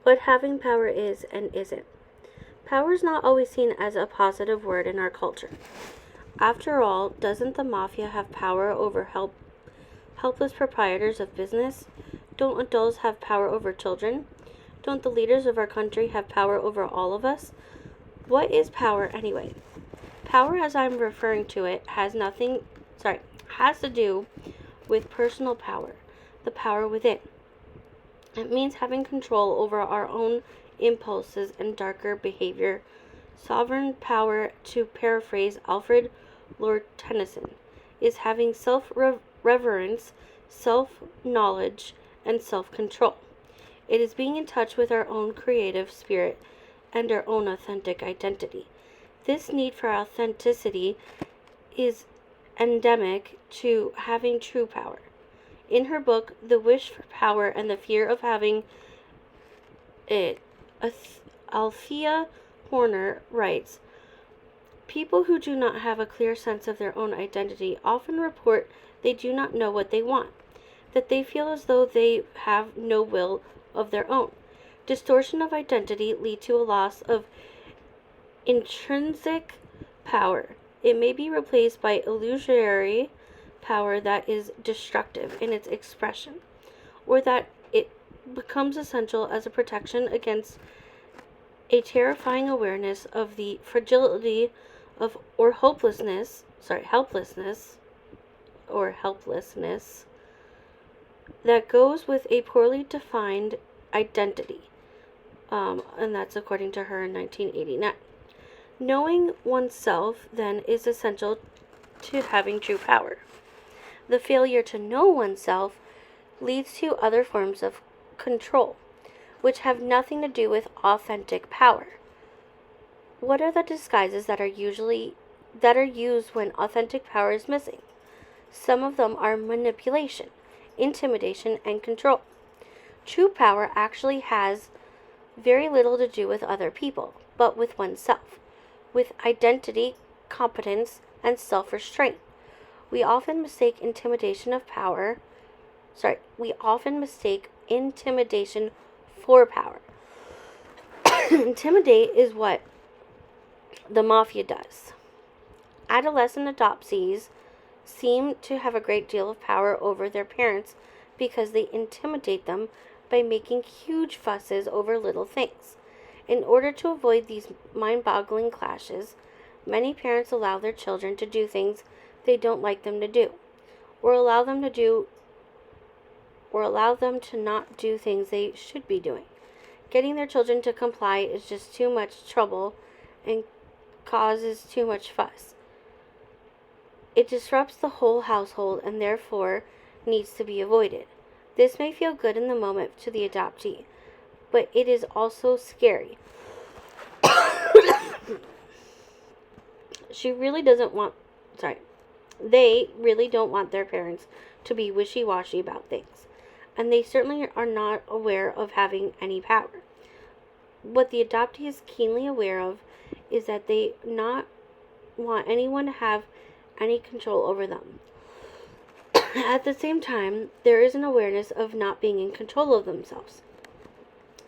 what having power is and isn't. Power is not always seen as a positive word in our culture. After all, doesn't the mafia have power over helpless proprietors of business? Don't adults have power over children? Don't the leaders of our country have power over all of us? What is power anyway? Power, as I'm referring to it, has to do with personal power, the power within. It means having control over our own impulses and darker behavior. Sovereign power, to paraphrase Alfred Lord Tennyson, is having self-reverence, self-knowledge, and self-control. It is being in touch with our own creative spirit and our own authentic identity. This need for authenticity is endemic to having true power. In her book, The Wish for Power and the Fear of Having It, Althea Horner writes, people who do not have a clear sense of their own identity often report they do not know what they want, that they feel as though they have no will of their own. Distortion of identity lead to a loss of intrinsic power. It may be replaced by illusory power that is destructive in its expression, or that it becomes essential as a protection against a terrifying awareness of the fragility of helplessness that goes with a poorly defined identity. And that's according to her in 1989. Knowing oneself, then, is essential to having true power. The failure to know oneself leads to other forms of control, which have nothing to do with authentic power. What are the disguises that are used when authentic power is missing? Some of them are manipulation, intimidation, and control. True power actually has very little to do with other people, but with oneself, with identity, competence, and self-restraint. We often mistake intimidation for power. Intimidate is what the mafia does. Adolescent adoptees seem to have a great deal of power over their parents because they intimidate them by making huge fusses over little things. In order to avoid these mind-boggling clashes, many parents allow their children to do things they don't like them to do, or allow them to not do things they should be doing. Getting their children to comply is just too much trouble and causes too much fuss. It disrupts the whole household and therefore needs to be avoided. This may feel good in the moment to the adoptee, but it is also scary. They really don't want their parents to be wishy-washy about things, and they certainly are not aware of having any power. What the adoptee is keenly aware of is that they not want anyone to have any control over them. At the same time, there is an awareness of not being in control of themselves.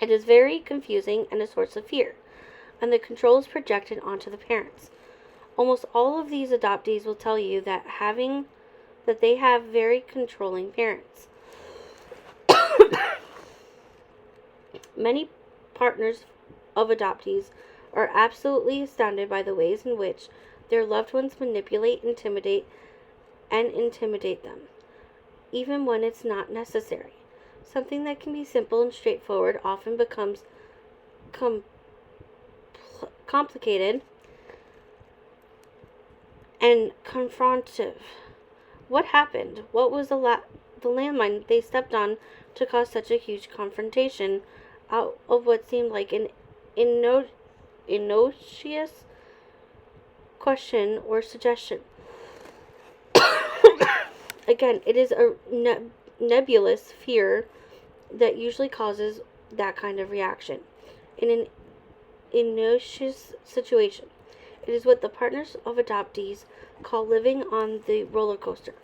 It is very confusing and a source of fear, and the control is projected onto the parents. Almost all of these adoptees will tell you that they have very controlling parents. Many partners of adoptees are absolutely astounded by the ways in which their loved ones manipulate, intimidate them, even when it's not necessary. Something that can be simple and straightforward often becomes complicated and confrontive. What happened? What was the landmine they stepped on to cause such a huge confrontation out of what seemed like an innocuous question or suggestion? Again, it is a nebulous fear that usually causes that kind of reaction. In an innocuous situation, it is what the partners of adoptees call living on the roller coaster,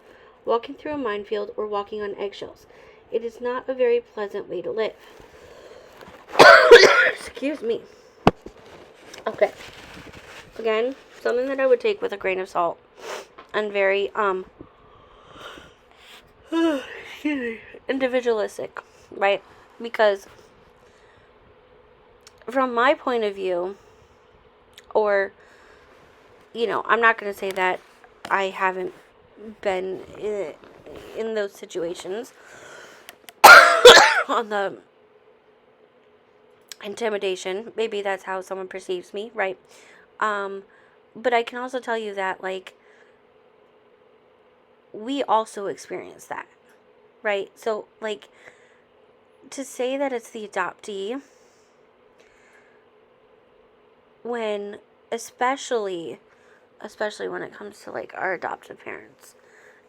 walking through a minefield, or walking on eggshells. It is not a very pleasant way to live. Excuse me. Okay. Again, something that I would take with a grain of salt. And very, individualistic, right? Because from my point of view, or, I'm not going to say that I haven't been in those situations on the intimidation. Maybe that's how someone perceives me, right? But I can also tell you that, like, we also experience that, right? So, like, to say that it's the adoptee, when, especially when it comes to, like, our adoptive parents,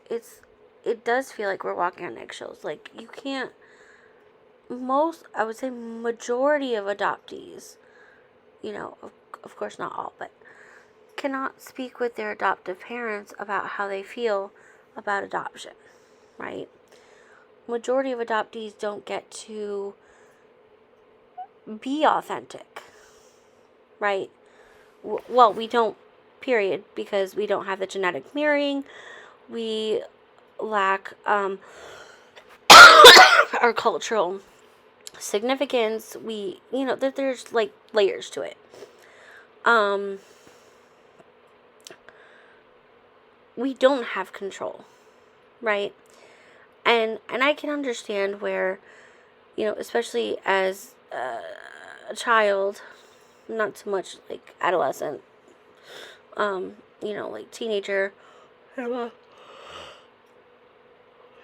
it does feel like we're walking on eggshells. Like, you can't, I would say majority of adoptees, of course not all, but cannot speak with their adoptive parents about how they feel about adoption, right? Majority of adoptees don't get to be authentic, right? Well, we don't, period, because we don't have the genetic mirroring. We lack our cultural significance. There's like layers to it. We don't have control, right? And I can understand where, especially as a child, not so much like adolescent, like teenager,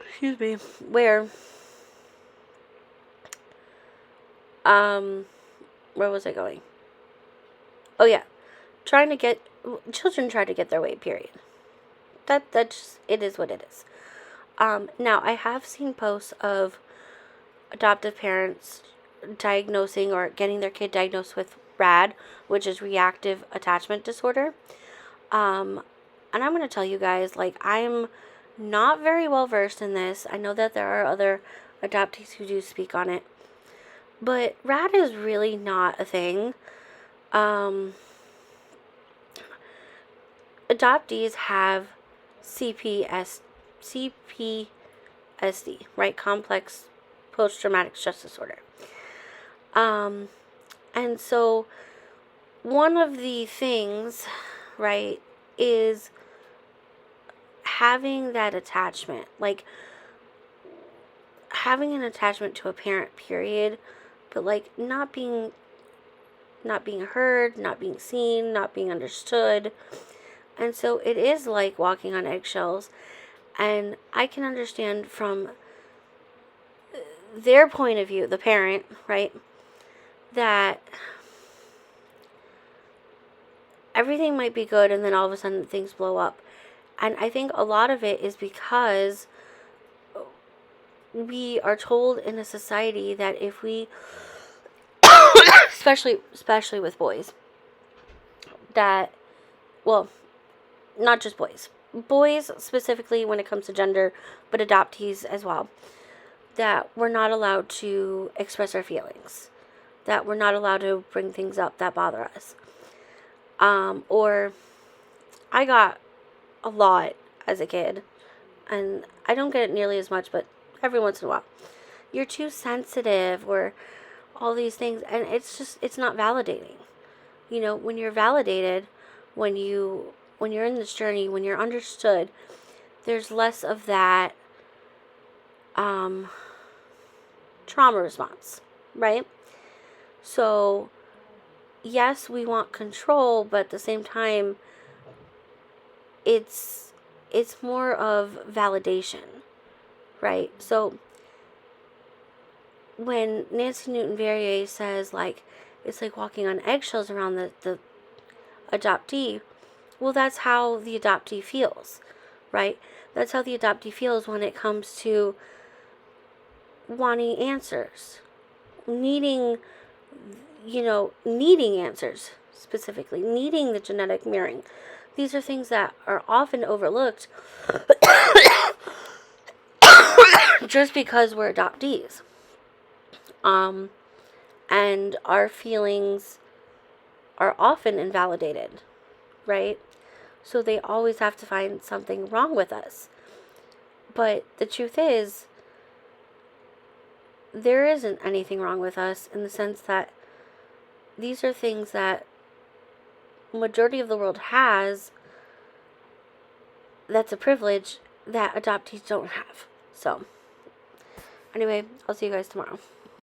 excuse me, where, where was I going? Oh yeah, children try to get their way, period. That's it is what it is. Now I have seen posts of adoptive parents diagnosing or getting their kid diagnosed with RAD, which is reactive attachment disorder. And I'm going to tell you guys, like, I'm not very well versed in this. I know that there are other adoptees who do speak on it, but RAD is really not a thing. Adoptees have CPSD, right? Complex post-traumatic stress disorder. And so one of the things, right, is having that attachment, like having an attachment to a parent, period, but like not being heard, not being seen, not being understood. And so it is like walking on eggshells. And I can understand from their point of view, the parent, right, that everything might be good and then all of a sudden things blow up. And I think a lot of it is because we are told in a society that if we, especially with boys, that, well, not just boys specifically when it comes to gender, but adoptees as well, that we're not allowed to express our feelings, that we're not allowed to bring things up that bother us. Or I got a lot as a kid, and I don't get it nearly as much, but every once in a while, you're too sensitive, or all these things, and it's not validating. When you're validated, when you're in this journey, when you're understood, there's less of that trauma response, right? So yes, we want control, but at the same time, it's more of validation, right? So when Nancy Newton-Verrier says, like, it's like walking on eggshells around the adoptee, well, that's how the adoptee feels, right? That's how the adoptee feels when it comes to wanting answers, needing answers, specifically, needing the genetic mirroring. These are things that are often overlooked just because we're adoptees. and our feelings are often invalidated, right? So they always have to find something wrong with us. But the truth is, there isn't anything wrong with us, in the sense that these are things that majority of the world has, that's a privilege that adoptees don't have. So, anyway, I'll see you guys tomorrow.